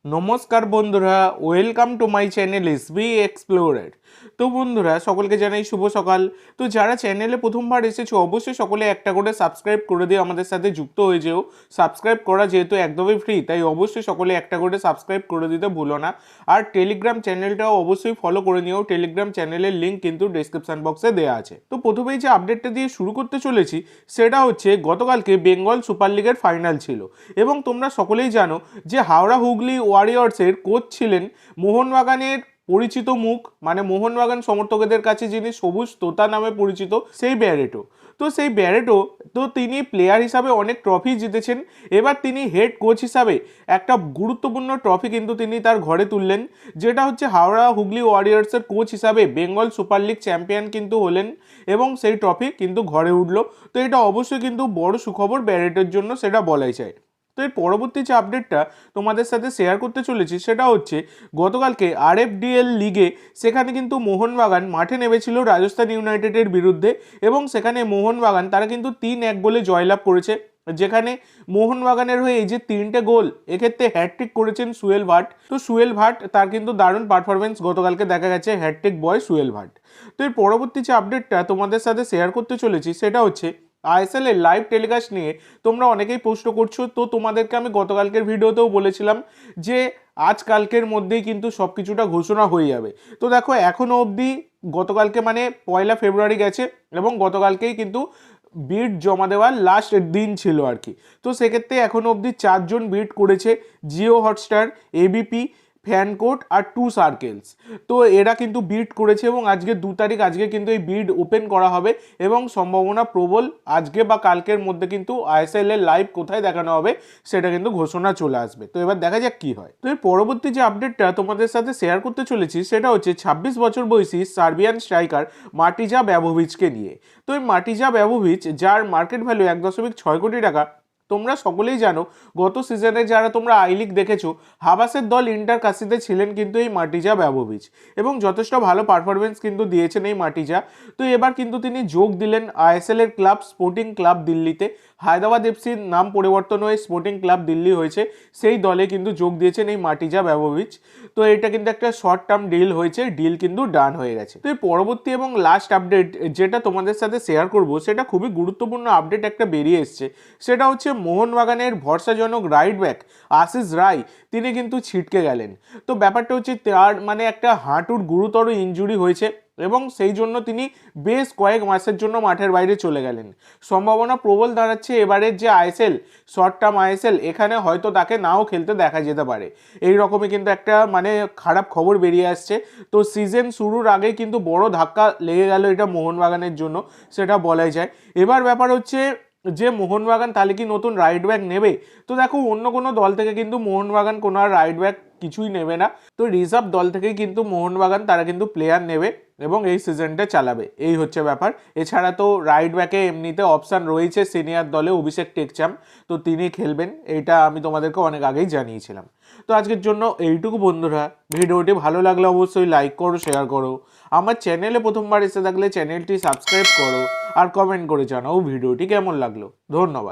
নমস্কার বন্ধুরা, welcome to my channel SB explorer. তো বন্ধুরা, সকলকে জানাই শুভ সকাল। তো যারা চ্যানেলে প্রথমবার এসেছো অবশ্যই সকলে একটা করে সাবস্ক্রাইব করে দিয়ে আমাদের সাথে যুক্ত হয়ে যেও। সাবস্ক্রাইব করা যেহেতু একদমই ফ্রি, তাই অবশ্যই সকলে একটা করে সাবস্ক্রাইব করে দিতে ভুলো না। আর টেলিগ্রাম চ্যানেলটাও অবশ্যই ফলো করে নিও। টেলিগ্রাম চ্যানেলের লিঙ্ক কিন্তু ডেসক্রিপশন বক্সে দেওয়া আছে। তো প্রথমেই যে আপডেটটা দিয়ে শুরু করতে চলেছি সেটা হচ্ছে গতকালকে বেঙ্গল সুপার লিগের ফাইনাল ছিল এবং তোমরা সকলেই জানো যে হাওড়া হুগলি ওয়ারিয়র্সের কোচ ছিলেন মোহনবাগানের পরিচিত মুখ, মানে মোহনবাগান সমর্থকদের কাছে যিনি সবুজ তোতা নামে পরিচিত, সেই ব্যারেটো। তো সেই ব্যারেটো তো তিনি প্লেয়ার হিসাবে অনেক ট্রফি জিতেছেন। এবার তিনি হেড কোচ হিসাবে একটা গুরুত্বপূর্ণ ট্রফি কিন্তু তিনি তার ঘরে তুললেন, যেটা হচ্ছে হাওড়া হুগলি ওয়ারিয়র্সের কোচ হিসাবে বেঙ্গল সুপার লিগ চ্যাম্পিয়ন কিন্তু হলেন এবং সেই ট্রফি কিন্তু ঘরে উঠলো। তো এটা অবশ্যই কিন্তু বড় সুখবর ব্যারেটোর জন্য, সেটা বলাই যায়। তো এর পরবর্তী যে আপডেটটা তোমাদের সাথে শেয়ার করতে চলেছি সেটা হচ্ছে গতকালকে আরএফডিএল লিগে সেখানে কিন্তু মোহনবাগান মাঠে নেমেছিল রাজস্থান ইউনাইটেডের বিরুদ্ধে এবং সেখানে মোহনবাগান তারা কিন্তু 3-1 গোলে জয়লাভ করেছে, যেখানে মোহনবাগানের হয়ে এই যে 3টে গোল এক্ষেত্রে হ্যাটট্রিক করেছেন সুয়েল ভাট। তো সুয়েল ভাট তার কিন্তু দারুণ পারফরমেন্স গতকালকে দেখা গেছে, হ্যাটট্রিক বয় সুয়েল ভাট। তো এর পরবর্তী যে আপডেটটা তোমাদের সাথে শেয়ার করতে চলেছি সেটা হচ্ছে আইএসএল এর লাইভ টেলিকাস্ট নিয়ে তোমরা অনেকেই প্রশ্ন করছো। তো তোমাদেরকে আমি গতকালকের ভিডিওতেও বলেছিলাম যে আজকালকের মধ্যেই কিন্তু সব কিছুটা ঘোষণা হয়ে যাবে। তো দেখো এখনও অবধি গতকালকে মানে 1 ফেব্রুয়ারি গেছে এবং গতকালকেই কিন্তু বিড জমা দেওয়ার লাস্ট দিন ছিল আর কি। তো সেক্ষেত্রে এখনও অবধি 4জন বিড করেছে, জিও হটস্টার, এবিপি, ফ্যানকোট আর 2 সার্কেলস। তো এরা কিন্তু বিড করেছে এবং আজকে 2 তারিখ, আজকে কিন্তু এই বিড ওপেন করা হবে এবং সম্ভাবনা প্রবল আজকে বা কালকের মধ্যে কিন্তু আইএসএল এর লাইভ কোথায় দেখানো হবে সেটা কিন্তু ঘোষণা চলে আসবে। তো এবার দেখা যাক কি হয়। তো এর পরবর্তী যে আপডেটটা তোমাদের সাথে শেয়ার করতে চলেছি সেটা হচ্ছে 26 বছর বয়সী সার্বিয়ান স্ট্রাইকার মাটিজা ব্যাভোভিচকে নিয়ে। তো এই মাটিজা ব্যাভোভিচ, যার মার্কেট ভ্যালু 1.6 কোটি টাকা, তোমরা সকলেই জানো গত সিজনে যারা তোমরা আই লিগ দেখেছো হাবাসের দল ইন্টার কাশিতে ছিলেন কিন্তু এই মাটিজা ব্যাভোভিচ এবং যথেষ্ট ভালো পারফরমেন্স কিন্তু দিয়েছেন এই মাটিজা। তো এবার কিন্তু তিনি যোগ দিলেন আইএসএল এর ক্লাব স্পোর্টিং ক্লাব দিল্লিতে। হায়দ্রাবাদ এফসির নাম পরিবর্তন হয়ে স্পোর্টিং ক্লাব দিল্লি হয়েছে, সেই দলে কিন্তু যোগ দিয়েছেন এই মাটিজা ব্যাভোভিচ। তো এটা কিন্তু একটা শর্ট টার্ম ডিল হয়েছে, ডিল কিন্তু ডান হয়ে গেছে। তো এই পরবর্তী এবং লাস্ট আপডেট যেটা তোমাদের সাথে শেয়ার করব সেটা খুবই গুরুত্বপূর্ণ আপডেট একটা বেরিয়ে এসছে, সেটা হচ্ছে মোহনবাগানের ভরসাজনক রাইট ব্যাক আশিস রায় তিনি কিন্তু ছিটকে গেলেন। তো ব্যাপারটা হচ্ছে তার মানে একটা হাঁটুর গুরুতর ইনজুরি হয়েছে এবং সেই জন্য তিনি বেশ কয়েক মাসের জন্য মাঠের বাইরে চলে গেলেন। সম্ভাবনা প্রবল দাঁড়াচ্ছে এবারের যে আইএসএল, শর্ট টার্ম আইএসএল, এখানে হয়তো তাকে নাও খেলতে দেখা যেতে পারে। এই রকমই কিন্তু একটা মানে খারাপ খবর বেরিয়ে আসছে। তো সিজন শুরুর আগেই কিন্তু বড় ধাক্কা লেগে গেল এটা মোহনবাগানের জন্য, সেটা বলাই যায়। এবার ব্যাপার হচ্ছে যে মোহনবাগান তাহলে কি নতুন রাইট ব্যাক নেবে? তো দেখো অন্য কোনো দল থেকে কিন্তু মোহনবাগান কোনো আর রাইট ব্যাক কিছুই নেবে না। তো রিজার্ভ দল থেকেই কিন্তু মোহনবাগান তারা কিন্তু প্লেয়ার নেবে এবং এই সিজনটা চালাবে, এই হচ্ছে ব্যাপার। এছাড়া তো রাইট ব্যাকে এমনিতে অপশান রয়েছে সিনিয়র দলে অভিষেক টেকচাম, তো তিনি খেলবেন, এইটা আমি তোমাদেরকে অনেক আগেই জানিয়েছিলাম। তো আজকের জন্য এইটুকু বন্ধুরা, ভিডিওটি ভালো লাগলে অবশ্যই লাইক করো, শেয়ার করো, আমার চ্যানেলে প্রথমবার এসে থাকলে চ্যানেলটি সাবস্ক্রাইব করো আর কমেন্ট করে জানাও ভিডিওটি কেমন লাগলো। ধন্যবাদ।